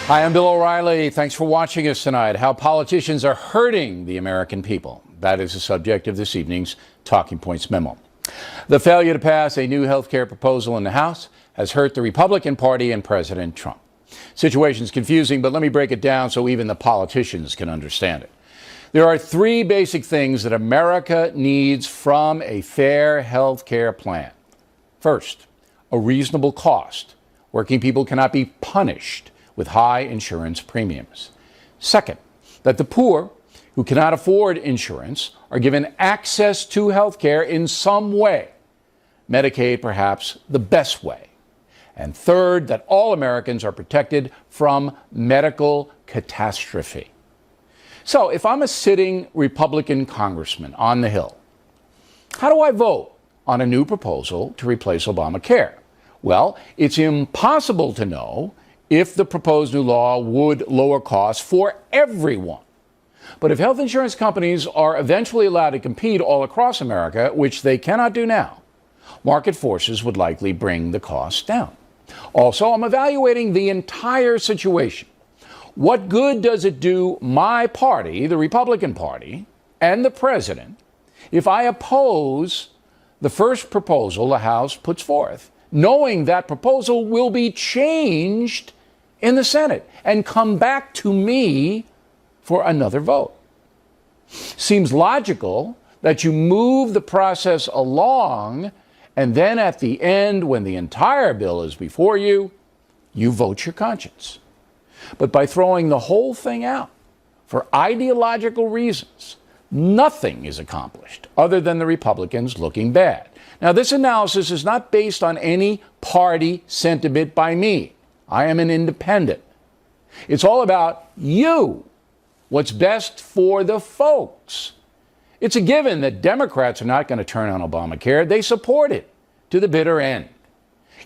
Hi, I'm Bill O'Reilly. Thanks for watching us tonight. How politicians are hurting the American people. That is the subject of this evening's Talking Points memo. The failure to pass a new health care proposal in the House has hurt the Republican Party and President Trump. Situation's confusing, but let me break it down so even the politicians can understand it. There are three basic things that America needs from a fair health care plan. First, a reasonable cost. Working people cannot be punished with high insurance premiums. Second, that the poor who cannot afford insurance are given access to health care in some way, Medicaid perhaps the best way. And third, that all Americans are protected from medical catastrophe. So if I'm a sitting Republican congressman on the Hill, how do I vote on a new proposal to replace Obamacare? Well, it's impossible to know if the proposed new law would lower costs for everyone. But if health insurance companies are eventually allowed to compete all across America, which they cannot do now, market forces would likely bring the costs down. Also, I'm evaluating the entire situation. What good does it do my party, the Republican Party, and the president if I oppose the first proposal the House puts forth, knowing that proposal will be changed in the Senate and come back to me for another vote? Seems logical that you move the process along and then at the end, when the entire bill is before you, you vote your conscience. But by throwing the whole thing out for ideological reasons, nothing is accomplished other than the Republicans looking bad. Now, this analysis is not based on any party sentiment by me. I am an independent. It's all about you, what's best for the folks. It's a given that Democrats are not going to turn on Obamacare. They support it to the bitter end.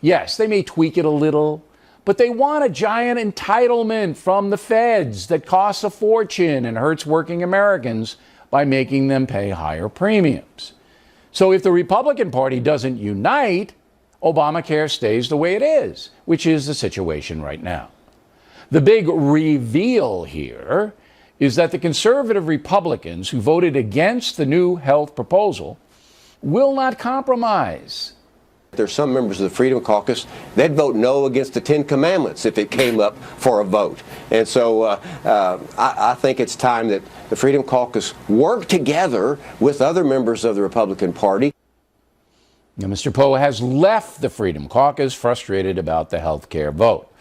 Yes, they may tweak it a little, but they want a giant entitlement from the feds that costs a fortune and hurts working Americans by making them pay higher premiums. So if the Republican Party doesn't unite, Obamacare stays the way it is, which is the situation right now. The big reveal here is that the conservative Republicans who voted against the new health proposal will not compromise. There's some members of the Freedom Caucus, they'd vote no against the Ten Commandments if it came up for a vote. And so I think it's time that the Freedom Caucus work together with other members of the Republican Party. Now, Mr. Poe has left the Freedom Caucus frustrated about the health care vote.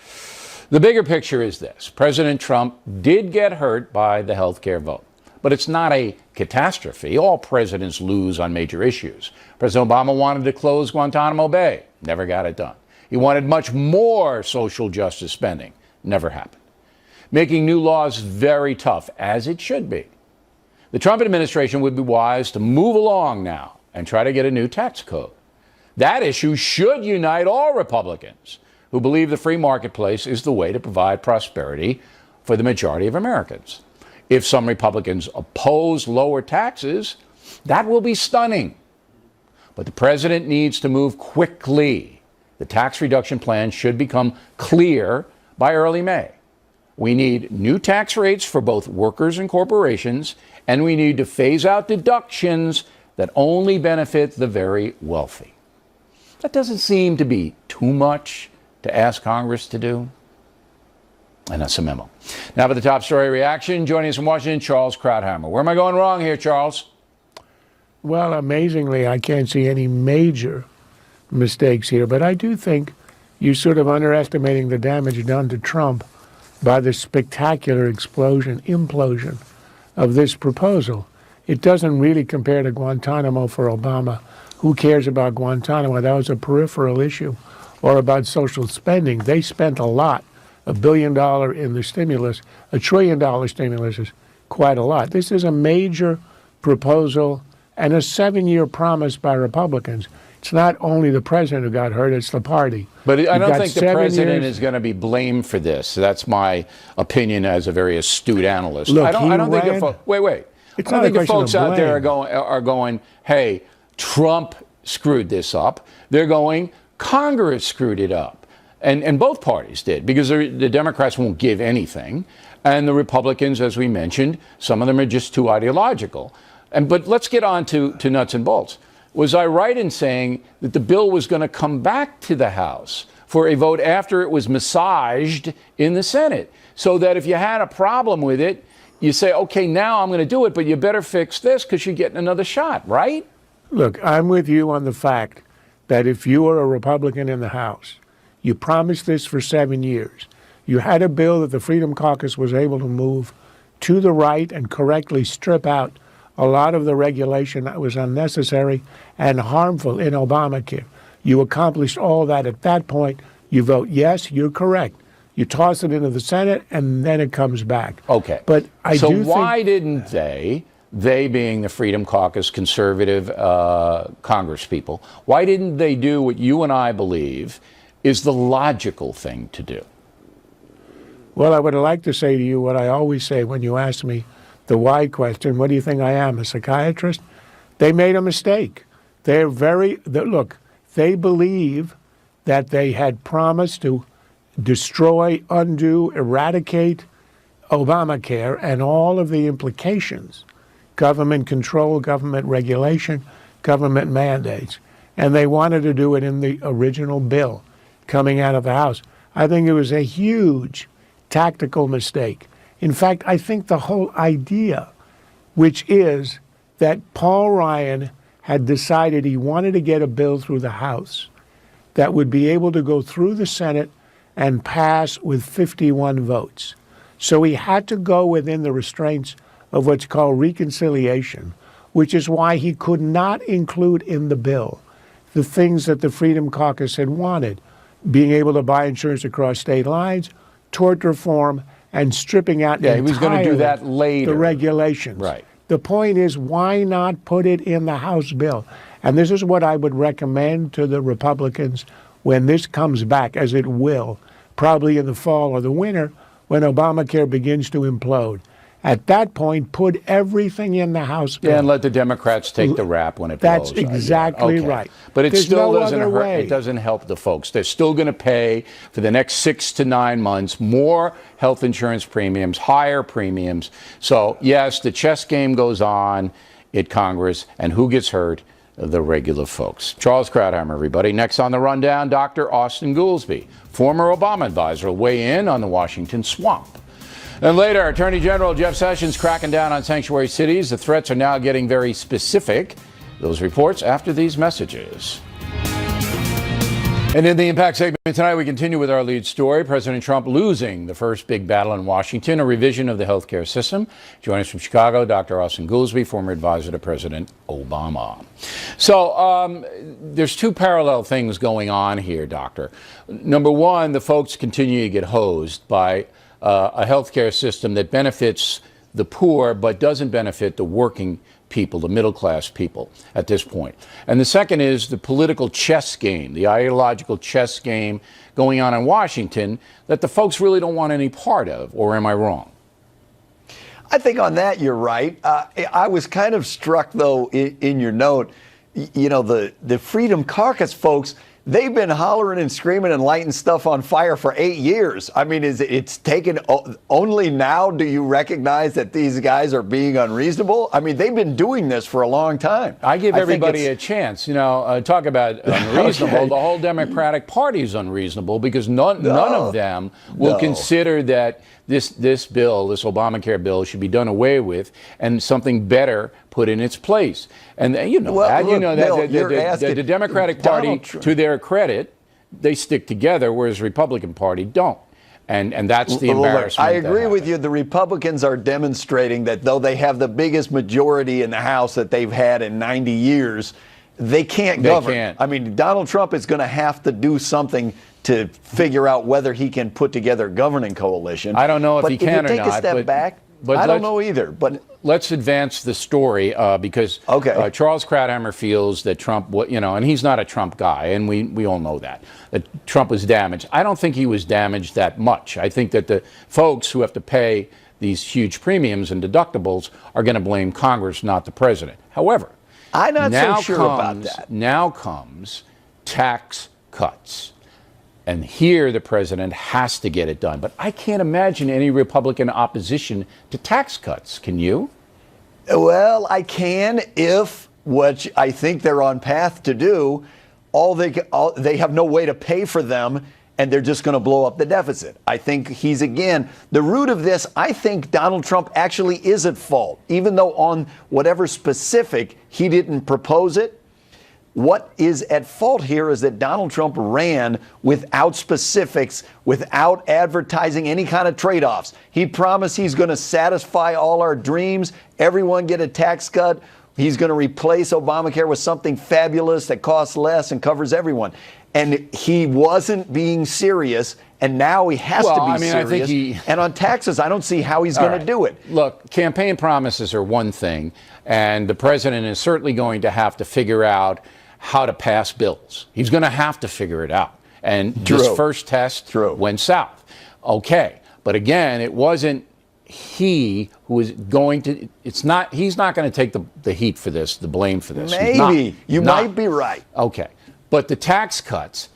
The bigger picture is this. President Trump did get hurt by the health care vote, but it's not a catastrophe. All presidents lose on major issues. President Obama wanted to close Guantanamo Bay. Never got it done. He wanted much more social justice spending. Never happened. Making new laws very tough, as it should be. The Trump administration would be wise to move along now and try to get a new tax code. That issue should unite all Republicans who believe the free marketplace is the way to provide prosperity for the majority of Americans. If some Republicans oppose lower taxes, that will be stunning. But the president needs to move quickly. The tax reduction plan should become clear by early May. We need new tax rates for both workers and corporations, and we need to phase out deductions that only benefit the very wealthy. That doesn't seem to be too much to ask Congress to do. And that's a memo. Now for the top story reaction, joining us from Washington, Charles Krauthammer. Where am I going wrong here, Charles? Well, amazingly, I can't see any major mistakes here, but I do think you're sort of underestimating the damage done to Trump by the spectacular implosion of this proposal. It doesn't really compare to Guantanamo for Obama. Who cares about Guantanamo? That was a peripheral issue. Or about social spending. They spent a lot. $1 billion in the stimulus. $1 trillion stimulus is quite a lot. This is a major proposal and a 7-year promise by Republicans. It's not only the president who got hurt, it's the party. But I don't think the president is going to be blamed for this. That's my opinion as a very astute analyst. Look, I don't think the folks out there are going, hey, Trump screwed this up. They're going, Congress screwed it up. And both parties did, because the Democrats won't give anything. And the Republicans, as we mentioned, some of them are just too ideological. But let's get on to nuts and bolts. Was I right in saying that the bill was going to come back to the House for a vote after it was massaged in the Senate? So that if you had a problem with it, you say, okay, now I'm going to do it, but you better fix this because you're getting another shot, right? Look, I'm with you on the fact that if you are a Republican in the House, you promised this for 7 years. You had a bill that the Freedom Caucus was able to move to the right and correctly strip out a lot of the regulation that was unnecessary and harmful in Obamacare. You accomplished all that. At that point, you vote yes, you're correct. You toss it into the Senate, and then it comes back. Okay. But so why didn't they being the Freedom Caucus, conservative Congress people, why didn't they do what you and I believe is the logical thing to do? Well, I would like to say to you what I always say when you ask me the why question: what do you think I am, a psychiatrist? They made a mistake. Look, they believe that they had promised to destroy, undo, eradicate Obamacare and all of the implications, government control, government regulation, government mandates. And they wanted to do it in the original bill coming out of the House. I think it was a huge tactical mistake. In fact, I think the whole idea, which is that Paul Ryan had decided he wanted to get a bill through the House that would be able to go through the Senate and pass with 51 votes. So he had to go within the restraints of what's called reconciliation, which is why he could not include in the bill the things that the Freedom Caucus had wanted: being able to buy insurance across state lines, tort reform, and stripping out he was going to do that later. The regulations. Right. The point is, why not put it in the House bill? And this is what I would recommend to the Republicans when this comes back, as it will, probably in the fall or the winter, when Obamacare begins to implode. At that point, put everything in the House bill. Yeah, and let the Democrats take the rap when it blows. That's exactly Okay. right. But it There's still no doesn't other hurt. way. It doesn't help the folks. They're still going to pay for the next 6 to 9 months more health insurance premiums, higher premiums. So yes, the chess game goes on at Congress, and who gets hurt? The regular folks. Charles Krauthammer, everybody. Next on the rundown, Dr. Austan Goolsbee, former Obama advisor, will weigh in on the Washington swamp. And later, Attorney General Jeff Sessions cracking down on sanctuary cities. The threats are now getting very specific. Those reports after these messages. And in the Impact segment tonight, we continue with our lead story. President Trump losing the first big battle in Washington, a revision of the healthcare system. Joining us from Chicago, Dr. Austan Goolsbee, former advisor to President Obama. So there's two parallel things going on here, Doctor. Number one, the folks continue to get hosed by a healthcare system that benefits the poor but doesn't benefit the working people, the middle class people at this point. And the second is the political chess game, the ideological chess game going on in Washington that the folks really don't want any part of, or am I wrong? I think on that you're right. I was kind of struck, though, in your note, you know, the Freedom Caucus folks, they've been hollering and screaming and lighting stuff on fire for 8 years. I mean, it's taken only now do you recognize that these guys are being unreasonable? I mean, they've been doing this for a long time. I give everybody a chance. You know, talk about unreasonable. Okay. The whole Democratic Party is unreasonable because none of them will consider that this bill, this Obamacare bill, should be done away with and something better put in its place. And you know the Democratic Party, to their credit, they stick together, whereas the Republican Party don't. And that's the embarrassment. I agree with you. The Republicans are demonstrating that though they have the biggest majority in the House that they've had in 90 years, they can't govern. I mean, Donald Trump is going to have to do something to figure out whether he can put together a governing coalition. I don't know if he can or not. But if you take a step back, I don't know either. But let's advance the story because Charles Krauthammer feels that Trump, you know, and he's not a Trump guy, and we all know that Trump was damaged. I don't think he was damaged that much. I think that the folks who have to pay these huge premiums and deductibles are going to blame Congress, not the president. However, I'm not so sure about that. Now comes tax cuts. And here the president has to get it done. But I can't imagine any Republican opposition to tax cuts. Can you? Well, I can if, which I think they're on path to do, they have no way to pay for them, and they're just going to blow up the deficit. I think he's, again, the root of this. I think Donald Trump actually is at fault, even though on whatever specific he didn't propose it. What is at fault here is that Donald Trump ran without specifics, without advertising any kind of trade-offs. He promised he's going to satisfy all our dreams, everyone get a tax cut. He's going to replace Obamacare with something fabulous that costs less and covers everyone. And he wasn't being serious, and now he has to be serious. I think and on taxes, I don't see how he's going to do it. Look, campaign promises are one thing, and the president is certainly going to have to figure out how to pass bills. He's going to have to figure it out. And this first test went south. Okay. But again, it wasn't he who was going to, he's not going to take the heat for this, the blame for this. Maybe. You might be right. Okay. But the tax cuts,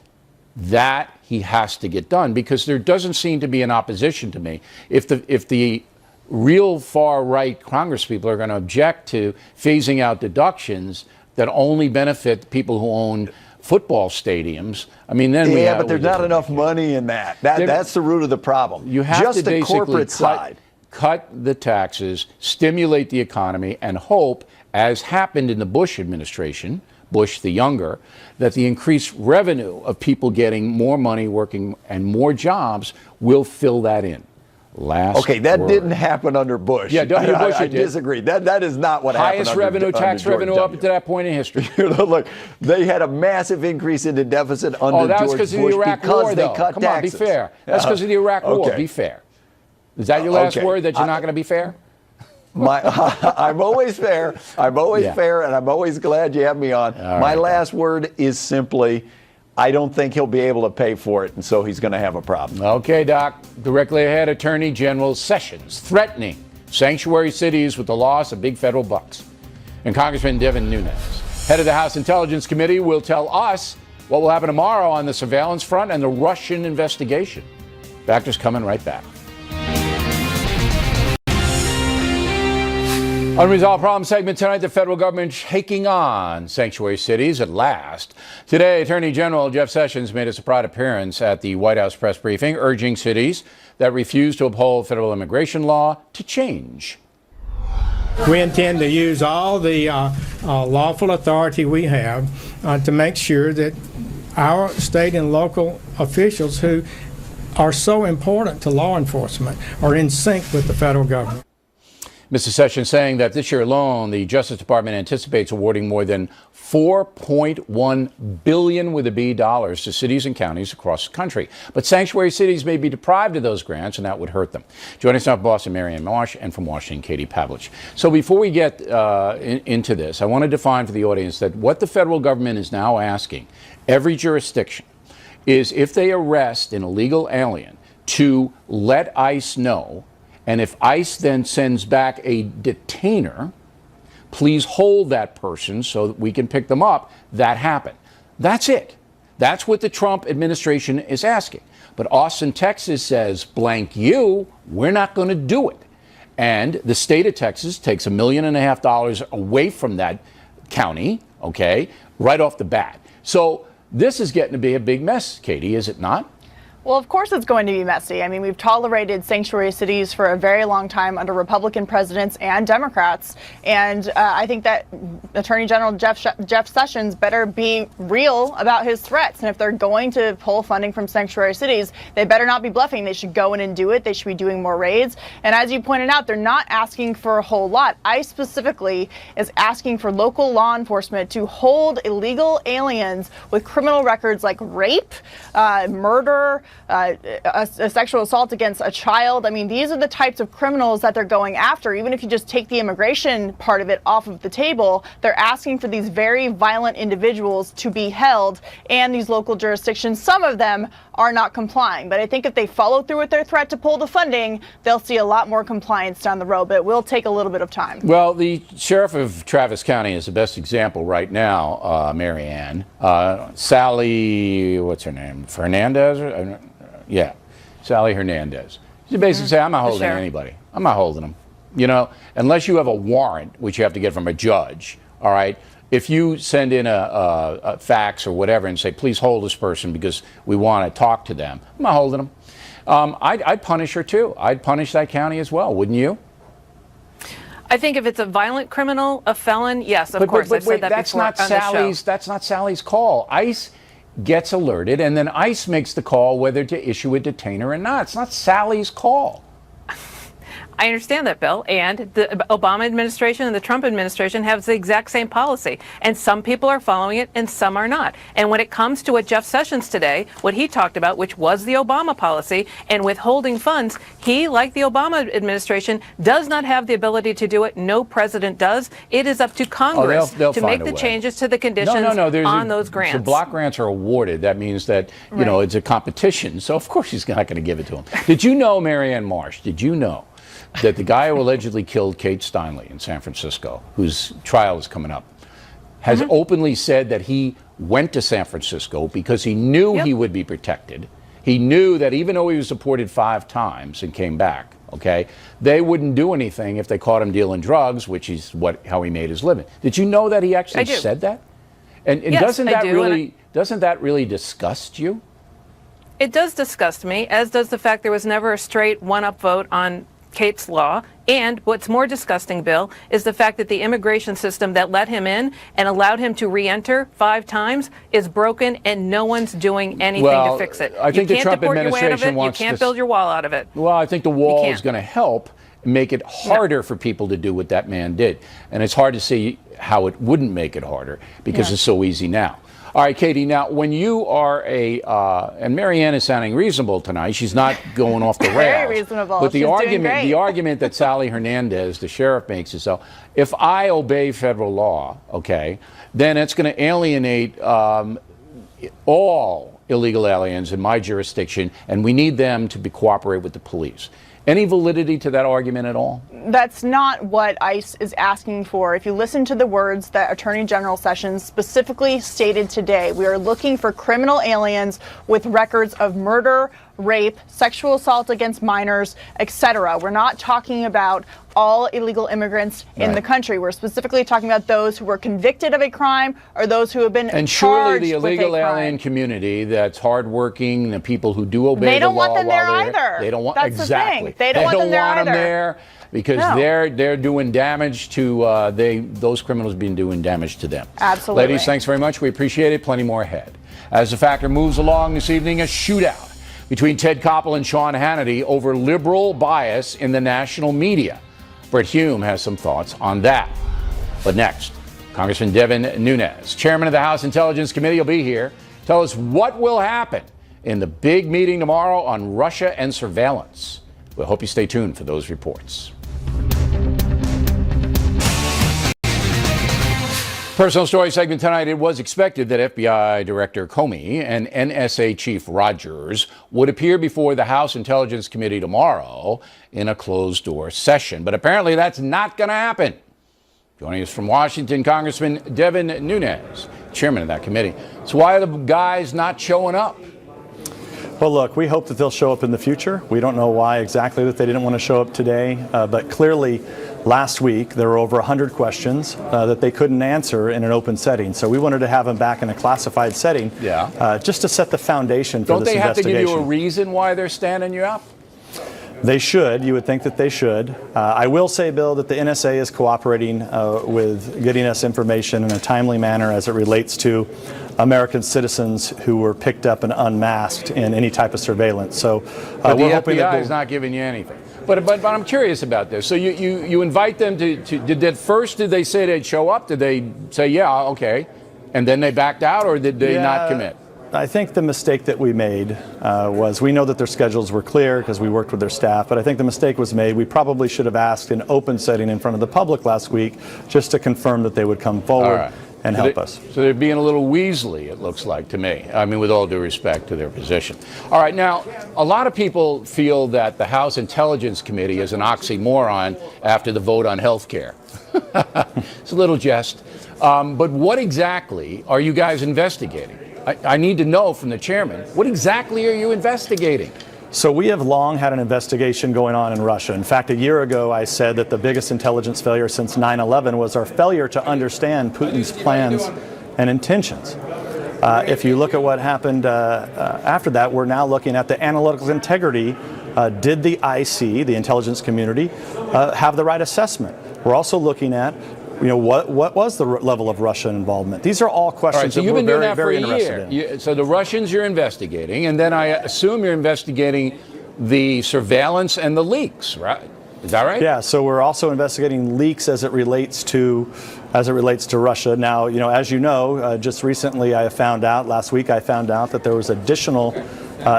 that he has to get done, because there doesn't seem to be an opposition to me. If the real far right congresspeople are going to object to phasing out deductions that only benefit people who own football stadiums, I mean, then but there's not enough money in that. That's the root of the problem. You have just to the basically corporate side. Cut the taxes, stimulate the economy, and hope, as happened in the Bush administration, Bush the younger, that the increased revenue of people getting more money, working, and more jobs will fill that in. Okay, that didn't happen under Bush. Yeah, under Bush I disagree. That is not what happened. Highest revenue, tax revenue up to that point in history. Look, they had a massive increase in the deficit under that was George because of Bush the Iraq because War, they though. cut Come taxes. on, be fair. That's because of the Iraq War. Be fair. Is that your last word, that you're not going to be fair? I'm always fair. I'm always fair, and I'm always glad you have me on. My last word is simply, I don't think he'll be able to pay for it, and so he's going to have a problem. Okay, Doc. Directly ahead, Attorney General Sessions threatening sanctuary cities with the loss of big federal bucks. And Congressman Devin Nunes, head of the House Intelligence Committee, will tell us what will happen tomorrow on the surveillance front and the Russian investigation. Factors coming right back. Unresolved problem segment tonight, the federal government taking on sanctuary cities at last. Today, Attorney General Jeff Sessions made a surprise appearance at the White House press briefing, urging cities that refuse to uphold federal immigration law to change. We intend to use all the lawful authority we have to make sure that our state and local officials who are so important to law enforcement are in sync with the federal government. Mr. Sessions saying that this year alone, the Justice Department anticipates awarding more than $4.1 billion with a B dollars to cities and counties across the country. But sanctuary cities may be deprived of those grants, and that would hurt them. Joining us now from Boston, Marianne Marsh, and from Washington, Katie Pavlich. So before we get into this, I want to define for the audience that what the federal government is now asking every jurisdiction is, if they arrest an illegal alien, to let ICE know. And if ICE then sends back a detainer, please hold that person so that we can pick them up. That happened. That's it. That's what the Trump administration is asking. But Austin, Texas says, blank you, we're not going to do it. And the state of Texas takes $1.5 million away from that county, okay, right off the bat. So this is getting to be a big mess, Katie, is it not? Well, of course it's going to be messy. I mean, we've tolerated sanctuary cities for a very long time under Republican presidents and Democrats. And I think that Attorney General Jeff Sessions better be real about his threats. And if they're going to pull funding from sanctuary cities, they better not be bluffing. They should go in and do it. They should be doing more raids. And as you pointed out, they're not asking for a whole lot. ICE specifically is asking for local law enforcement to hold illegal aliens with criminal records like rape, murder, a sexual assault against a child. I mean, these are the types of criminals that they're going after. Even if you just take the immigration part of it off of the table, they're asking for these very violent individuals to be held, and these local jurisdictions, some of them are not complying. But I think if they follow through with their threat to pull the funding, they'll see a lot more compliance down the road, but it will take a little bit of time. Well, the sheriff of Travis County is the best example right now, Mary Ann. Sally, what's her name? Hernandez? Yeah, Sally Hernandez. She basically say, I'm not holding sheriff. anybody. I'm not holding them. You know, unless you have a warrant, which you have to get from a judge, all right? If you send in a fax or whatever and say, please hold this person because we want to talk to them, I'm not holding them. I'd punish her too. I'd punish that county as well, wouldn't you? I think if it's a violent criminal, a felon, yes, of course. I've said that that's before not on this show. That's not Sally's call. ICE gets alerted, and then ICE makes the call whether to issue a detainer or not. It's not Sally's call. I understand that, Bill. And the Obama administration and the Trump administration have the exact same policy. And some people are following it and some are not. And when it comes to what Jeff Sessions today, what he talked about, which was the Obama policy and withholding funds, he, like the Obama administration, does not have the ability to do it. No president does. It is up to Congress they'll to find make a the way. changes to the conditions on those grants. So block grants are awarded. That means that, you know, it's a competition. So, of course, he's not going to give it to him. Did you know, Marianne Marsh, did you know that the guy who allegedly killed Kate Steinle in San Francisco, whose trial is coming up, has openly said that he went to San Francisco because he knew he would be protected. He knew that even though he was deported 5 times and came back, okay, they wouldn't do anything if they caught him dealing drugs, which is how he made his living. Did you know that he actually said that? And Yes, doesn't I that do, doesn't that really disgust you? It does disgust me, as does the fact there was never a straight one-up vote on Kate's law. And what's more disgusting, Bill, is the fact that the immigration system that let him in and allowed him to re-enter 5 times is broken and no one's doing anything to fix it. I think you the can't Trump deport your way out of administration it. wants You can't to build your wall out of it. Well, I think the wall is can't. going to help make it harder for people to do what that man did. And it's hard to see how it wouldn't make it harder because it's so easy now. All right, Katie, now when you are and Marianne is sounding reasonable tonight. She's not going off the rails. Very reasonable. But the She's doing argument, great. the argument that Sally Hernandez, the sheriff, makes is so, if I obey federal law, okay, then it's going to alienate all illegal aliens in my jurisdiction, and we need them to cooperate with the police. Any validity to that argument at all? That's not what ICE is asking for. If you listen to the words that Attorney General Sessions specifically stated today, we are looking for criminal aliens with records of murder, rape, sexual assault against minors, etc. We're not talking about all illegal immigrants in the country. We're specifically talking about those who were convicted of a crime or those who have been And surely the charged with a illegal crime. alien community that's hardworking, the people who do obey They the don't law want them while there they're either. They don't want That's the thing. exactly. They don't want them there either. there because No. they're doing damage to those criminals being doing damage to them. Absolutely. Ladies, thanks very much. We appreciate it. Plenty more ahead. As the factor moves along this evening, a shootout between Ted Koppel and Sean Hannity over liberal bias in the national media. Brett Hume has some thoughts on that. But next, Congressman Devin Nunes, chairman of the House Intelligence Committee, will be here. Tell us what will happen in the big meeting tomorrow on Russia and surveillance. We hope you stay tuned for those reports. Personal story segment tonight. It was expected that FBI Director Comey and NSA Chief Rogers would appear before the House Intelligence Committee tomorrow in a closed-door session. But apparently that's not going to happen. Joining us from Washington, Congressman Devin Nunes, chairman of that committee. So why are the guys not showing up? Well, look, we hope that they'll show up in the future. We don't know why exactly that they didn't want to show up today, but clearly last week there were over 100 questions that they couldn't answer in an open setting. So we wanted to have them back in a classified setting just to set the foundation for Don't this they have to investigation. give you a reason why they're standing you up? They should. You would think that they should. I will say, Bill, that the NSA is cooperating with getting us information in a timely manner as it relates to American citizens who were picked up and unmasked in any type of surveillance. So But we're the hoping that FBI is not giving you anything. But I'm curious about this. So you invite them to did they say they'd show up? Did they say, yeah, okay, and then they backed out, or did they not commit? I think the mistake that we made was we know that their schedules were clear because we worked with their staff, but I think the mistake was made. We probably should have asked an open setting in front of the public last week just to confirm that they would come forward and help us. So they're being a little Weasley, it looks like to me. I mean, with all due respect to their position. All right, now, a lot of people feel that the House Intelligence Committee is an oxymoron after the vote on health care. It's a little jest. But what exactly are you guys investigating? I need to know from the chairman, what exactly are you investigating? So we have long had an investigation going on in Russia. In fact, a year ago, I said that the biggest intelligence failure since 9/11 was our failure to understand Putin's plans and intentions. If you look at what happened after that, we're now looking at the analytical integrity. Did the IC, the intelligence community, have the right assessment? We're also looking at, what was the level of Russian involvement? These are all questions So that you've we're been doing very, that for very a interested year. in. So the Russians you're investigating, and then I assume you're investigating the surveillance and the leaks, right? Is that right? Yeah, so we're also investigating leaks as it relates to Russia. Now, as you know, just recently last week I found out that there was additional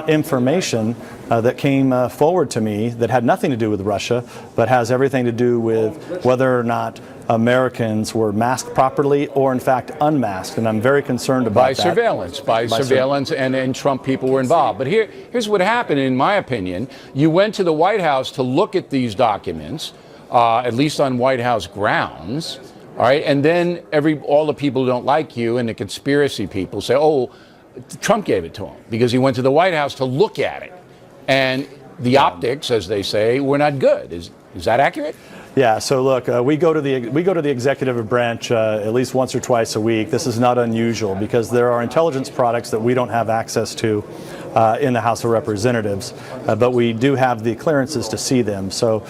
information that came forward to me that had nothing to do with Russia, but has everything to do with whether or not Americans were masked properly or in fact unmasked, and I'm very concerned about that. By surveillance, and Trump people were involved. But here's what happened, in my opinion. You went to the White House to look at these documents, at least on White House grounds, all right, and then all the people who don't like you and the conspiracy people say, oh, Trump gave it to him because he went to the White House to look at it. And the optics, as they say, were not good. Is that accurate? Yeah. So look, we go to the executive branch at least once or twice a week. This is not unusual because there are intelligence products that we don't have access to in the House of Representatives, but we do have the clearances to see them. So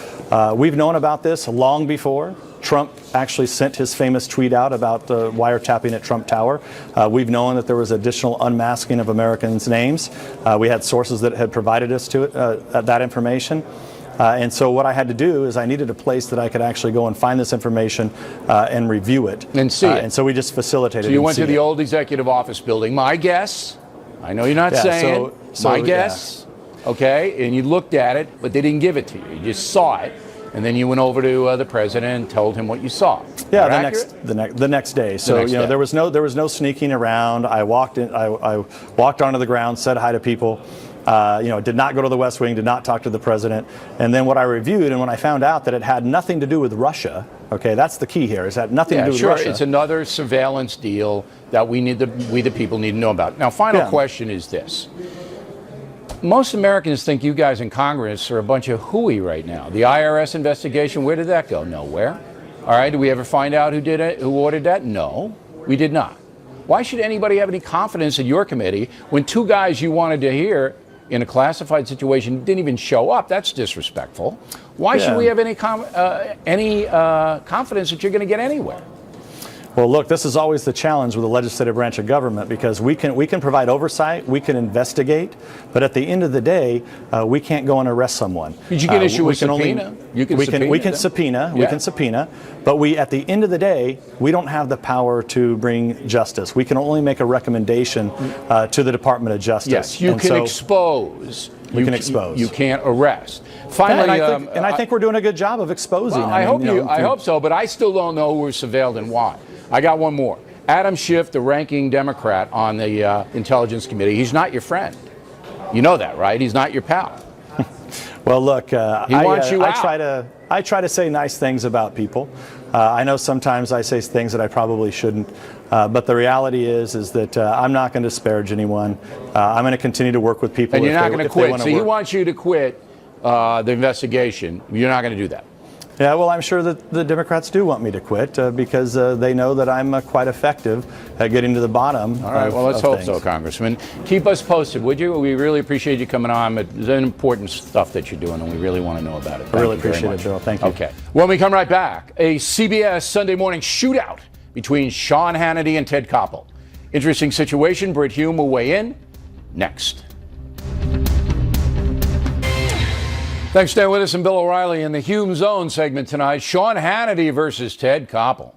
we've known about this long before Trump actually sent his famous tweet out about wiretapping at Trump Tower. We've known that there was additional unmasking of Americans' names. We had sources that had provided us that information. And so what I had to do is I needed a place that I could actually go and find this information and review it. And see it. And so we just facilitated it. So you went to the old executive office building. My guess, I know you're not saying, my guess, okay, and you looked at it, but they didn't give it to you. You just saw it. And then you went over to the president and told him what you saw. Yeah, the next day. So there was no sneaking around. I walked in. I walked onto the ground, said hi to people. Did not go to the West Wing, did not talk to the president. And then what I reviewed, and when I found out that it had nothing to do with Russia, okay, that's the key here, is that nothing to do with Russia. It's another surveillance deal that we the people need to know about. Now, final question is this. Most Americans think you guys in Congress are a bunch of hooey right now. The IRS investigation, where did that go? Nowhere. All right, did we ever find out who did it, who ordered that? No, we did not. Why should anybody have any confidence in your committee when two guys you wanted to hear in a classified situation didn't even show up? That's disrespectful. Why should we have any confidence that you're going to get anywhere? Well, look, this is always the challenge with the legislative branch of government because we can provide oversight, we can investigate, but at the end of the day, we can't go and arrest someone. But you can issue a subpoena. We can subpoena, but at the end of the day, we don't have the power to bring justice. We can only make a recommendation to the Department of Justice. Yes, you can expose. We can expose. You can't arrest. Finally, and I think we're doing a good job of exposing. Well, I hope so, but I still don't know who was surveilled and why. I got one more. Adam Schiff, the ranking Democrat on the Intelligence Committee, he's not your friend. You know that, right? He's not your pal. Well, look, wants you out. I try to say nice things about people. I know sometimes I say things that I probably shouldn't, but the reality is that I'm not going to disparage anyone. I'm going to continue to work with people. And you're not going to quit. So he wants you to quit the investigation. You're not going to do that. Yeah, well, I'm sure that the Democrats do want me to quit because they know that I'm quite effective at getting to the bottom. All right, well, let's hope so, Congressman. Keep us posted, would you? We really appreciate you coming on. It's important stuff that you're doing, and we really want to know about it. I really appreciate it, Bill. Thank you. Okay. When we come right back, a CBS Sunday morning shootout between Sean Hannity and Ted Koppel. Interesting situation. Brit Hume will weigh in next. Thanks for staying with us. I'm Bill O'Reilly in the Hume Zone segment tonight. Sean Hannity versus Ted Koppel.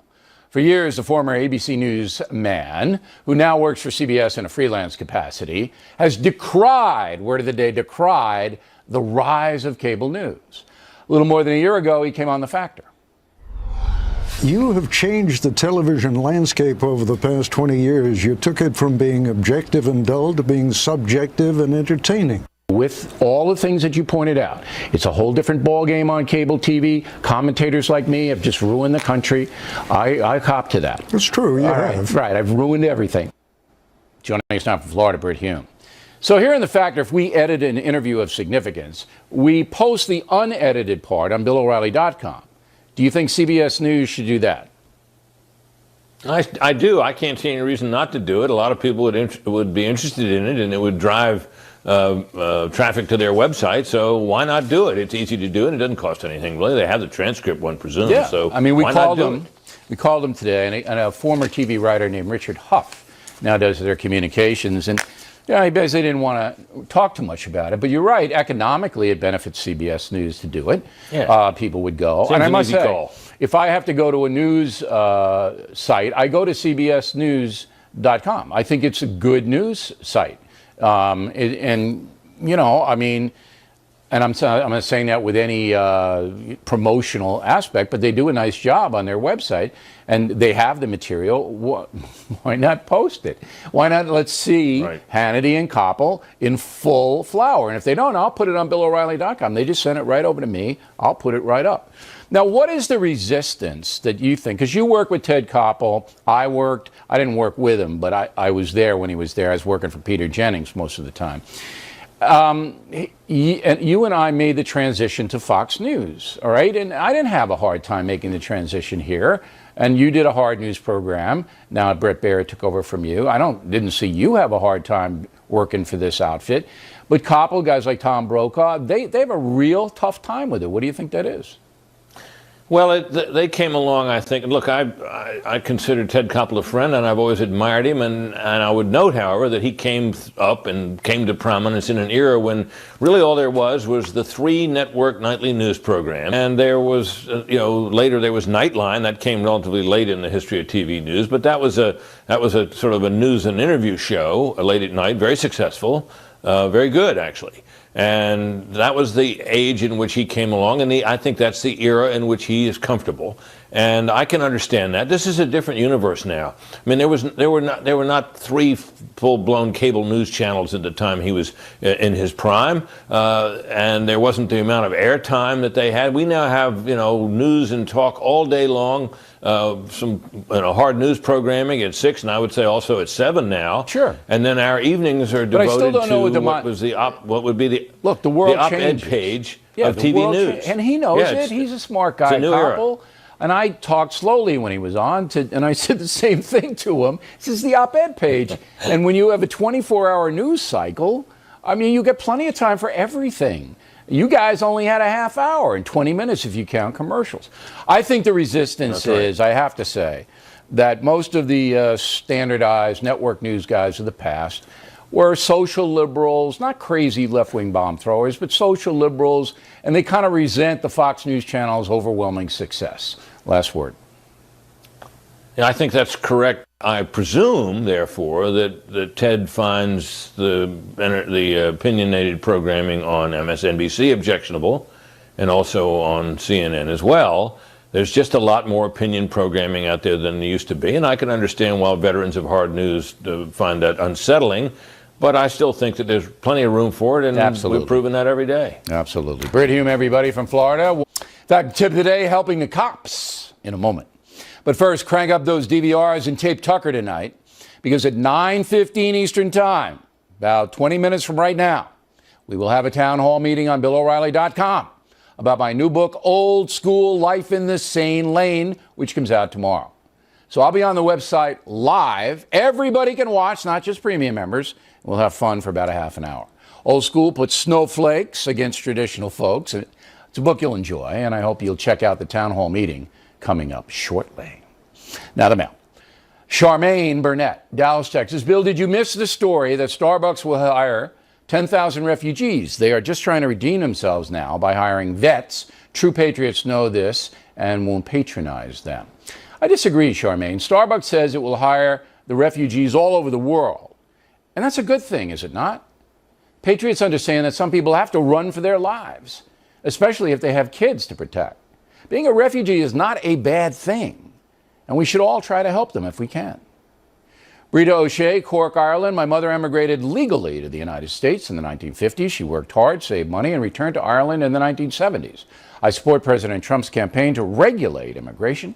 For years, the former ABC News man, who now works for CBS in a freelance capacity, has decried, word of the day, decried the rise of cable news. A little more than a year ago, he came on The Factor. You have changed the television landscape over the past 20 years. You took it from being objective and dull to being subjective and entertaining. With all the things that you pointed out, it's a whole different ballgame on cable TV. Commentators like me have just ruined the country. I cop to that. That's true, you have. Right, I've ruined everything. Joining us now from Florida, Britt Hume. So here in The Factor, if we edit an interview of significance, we post the unedited part on BillO'Reilly.com. Do you think CBS News should do that? I do. I can't see any reason not to do it. A lot of people would be interested in it, and it would drive traffic to their website. So why not do it? It's easy to do, and it doesn't cost anything really. They have the transcript, one presumes. Yeah. So I mean, we why not called do them. it? We called them today, and a former TV writer named Richard Huff now does their communications, and yeah, he basically didn't want to talk too much about it. But you're right. Economically, it benefits CBS News to do it. Yeah. People would go. Seems and I an must easy say, call. if I have to go to a news site, I go to CBSNews.com. I think it's a good news site. And, you know, I mean, and I'm not saying that with any promotional aspect, but they do a nice job on their website, and they have the material. Why not post it? Why not let's see Hannity and Koppel in full flower? And if they don't, I'll put it on BillO'Reilly.com. They just send it right over to me. I'll put it right up. Now, what is the resistance that you think? Because you work with Ted Koppel. I didn't work with him, but I was there when he was there. I was working for Peter Jennings most of the time. You and I made the transition to Fox News, all right? And I didn't have a hard time making the transition here. And you did a hard news program. Now Bret Baier took over from you. I didn't see you have a hard time working for this outfit. But Koppel, guys like Tom Brokaw, they have a real tough time with it. What do you think that is? Well, they came along, I think. Look, I consider Ted Koppel a friend, and I've always admired him. And I would note, however, that he came up and came to prominence in an era when really all there was the 3-network nightly news program. And there was, later there was Nightline. That came relatively late in the history of TV news. But that was a sort of a news and interview show, late at night, very successful, very good, actually. And that was the age in which he came along, and I think that's the era in which he is comfortable. And I can understand that. This is a different universe now. I mean, there were not 3 full-blown cable news channels at the time he was in his prime, and there wasn't the amount of airtime that they had. We now have news and talk all day long. Some hard news programming at 6, and I would say also at 7 now. Sure. And then our evenings are But I still devoted don't know to what would be the world op-ed changes. page Yeah, of the TV world news. And he knows Yeah, it. He's a smart guy, a new era. Koppel. And I talked slowly when he was on, and I said the same thing to him. This is the op-ed page. And when you have a 24-hour news cycle, I mean, you get plenty of time for everything. You guys only had a half hour and 20 minutes if you count commercials. I think the resistance is, I have to say, that most of the standardized network news guys of the past were social liberals, not crazy left-wing bomb throwers, but social liberals, and they kind of resent the Fox News Channel's overwhelming success. Last word. Yeah, I think that's correct. I presume, therefore, that Ted finds the opinionated programming on MSNBC objectionable, and also on CNN as well. There's just a lot more opinion programming out there than there used to be, and I can understand why veterans of hard news find that unsettling. But I still think that there's plenty of room for it, and Absolutely. we've proven that every day. Absolutely. Britt Hume, everybody from Florida. In fact, tip of the day, helping the cops in a moment. But first, crank up those DVRs and tape Tucker tonight, because at 9:15 Eastern Time, about 20 minutes from right now, we will have a town hall meeting on BillO'Reilly.com about my new book, Old School Life in the Sane Lane, which comes out tomorrow. So I'll be on the website live. Everybody can watch, not just premium members. We'll have fun for about a half an hour. Old School puts snowflakes against traditional folks. It's a book you'll enjoy, and I hope you'll check out the town hall meeting coming up shortly. Now the mail. Charmaine Burnett, Dallas, Texas. Bill, did you miss the story that Starbucks will hire 10,000 refugees? They are just trying to redeem themselves now by hiring vets. True patriots know this and won't patronize them. I disagree, Charmaine. Starbucks says it will hire the refugees all over the world. And that's a good thing, is it not? Patriots understand that some people have to run for their lives, especially if they have kids to protect. Being a refugee is not a bad thing, and we should all try to help them if we can. Brita O'Shea, Cork, Ireland. My mother emigrated legally to the United States in the 1950s. She worked hard, saved money, and returned to Ireland in the 1970s. I support President Trump's campaign to regulate immigration,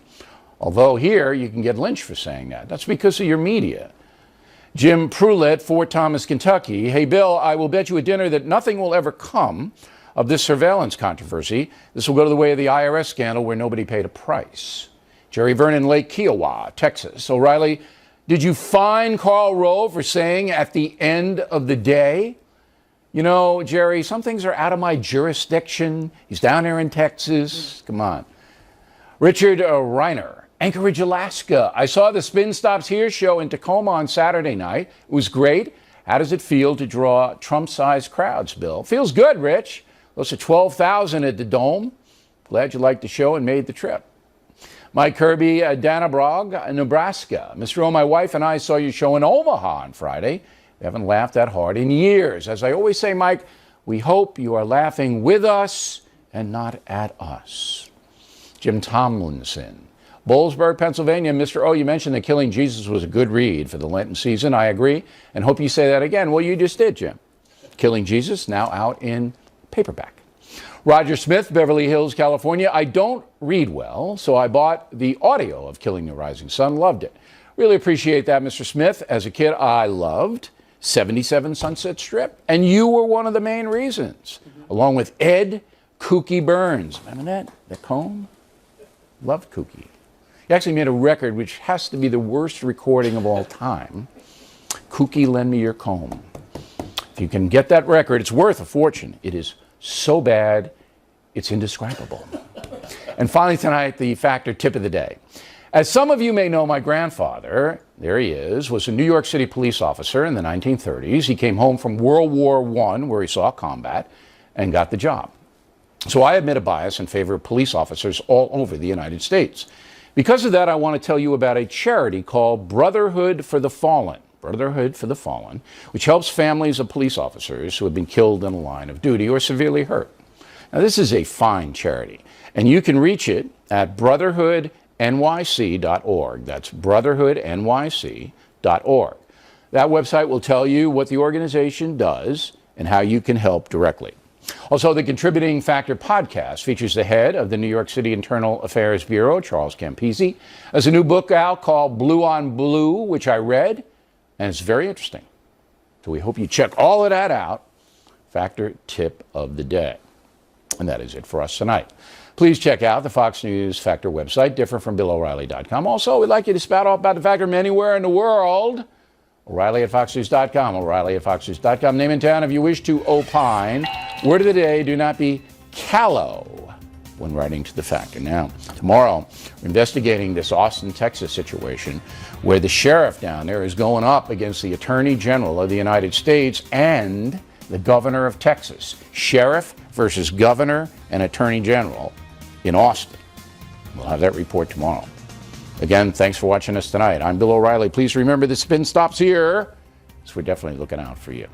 although here you can get lynched for saying that. That's because of your media. Jim Pruitt, Fort Thomas, Kentucky. Hey, Bill, I will bet you a dinner that nothing will ever come of this surveillance controversy. This will go to the way of the IRS scandal where nobody paid a price. Jerry Vernon, Lake Kiowa, Texas. O'Reilly, did you fine Karl Rove for saying at the end of the day? You know, Jerry, some things are out of my jurisdiction. He's down there in Texas. Come on. Richard Reiner, Anchorage, Alaska. I saw the Spin Stops Here show in Tacoma on Saturday night. It was great. How does it feel to draw Trump-sized crowds, Bill? Feels good, Rich. Close to 12,000 at the Dome. Glad you liked the show and made the trip. Mike Kirby, Dannebrog, Nebraska. Mr. O, my wife and I saw your show in Omaha on Friday. We haven't laughed that hard in years. As I always say, Mike, we hope you are laughing with us and not at us. Jim Tomlinson, Boalsburg, Pennsylvania. Mr. O, you mentioned that Killing Jesus was a good read for the Lenten season. I agree, and hope you say that again. Well, you just did, Jim. Killing Jesus, now out in paperback. Roger Smith, Beverly Hills, California. I don't read well, so I bought the audio of Killing the Rising Sun. Loved it. Really appreciate that, Mr. Smith. As a kid, I loved 77 Sunset Strip, and you were one of the main reasons, along with Ed Kooky Burns. Remember that? The comb? Loved Kooky. He actually made a record which has to be the worst recording of all time. Kooky, Lend Me Your Comb. If you can get that record, it's worth a fortune. It is so bad, it's indescribable. And finally tonight, the Factor Tip of the Day. As some of you may know, my grandfather, there he is, was a New York City police officer in the 1930s. He came home from World War I, where he saw combat, and got the job. So I admit a bias in favor of police officers all over the United States. Because of that, I want to tell you about a charity called Brotherhood for the Fallen. Brotherhood for the Fallen, which helps families of police officers who have been killed in the line of duty or severely hurt. Now, this is a fine charity, and you can reach it at brotherhoodnyc.org. That's brotherhoodnyc.org. That website will tell you what the organization does and how you can help directly. Also, the Contributing Factor podcast features the head of the New York City Internal Affairs Bureau, Charles Campisi. There's a new book out called Blue on Blue, which I read, and it's very interesting. So we hope you check all of that out. Factor Tip of the Day. And that is it for us tonight. Please check out the Fox News Factor website, different from BillO'Reilly.com. Also, we'd like you to spout off about the Factor from anywhere in the world. O'Reilly at FoxNews.com. O'Reilly at FoxNews.com. Name and town if you wish to opine. Word of the day, do not be callow when writing to the Factor. Now, tomorrow, we're investigating this Austin, Texas situation where the sheriff down there is going up against the Attorney General of the United States and the governor of Texas. Sheriff versus governor and attorney general in Austin. We'll have that report tomorrow. Again, thanks for watching us tonight. I'm Bill O'Reilly. Please remember the Spin Stops Here, so we're definitely looking out for you.